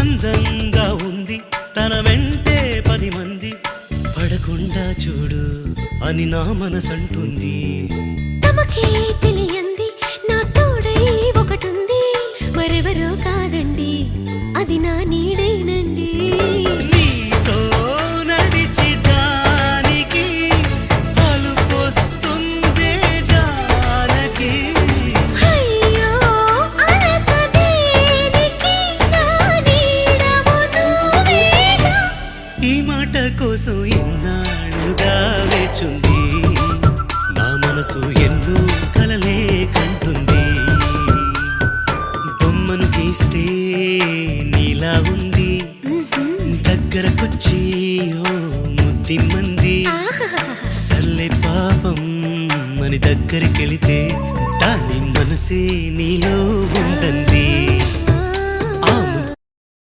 అందంగా ఉంది తన వెంటే 10 మంది పడకుండా చూడు అని నా మనసంటుంది. తమకే తెలియంది నా తోడై ఒకటుంది, మరెవరో కాదండి అది నా నీడేనండి. నీతో నడిచి దానికి అలుపొస్తుందే జానకి. అయ్యో అనక దేనికి నా నీడవు నువ్వేగా. ఈ మాట కోసం ఎన్నాళ్ళుగా వేచుంది నా మనసు ఎన్నో కలలే కంటుంది. బొమ్మను గీస్తే నీలా ఉంది దగ్గరకొచ్చి ఓ ముద్దిమ్మంది. సల్లే పాపం అని దగ్గరికెళితే దాని మనసే నీలో ఉందంది.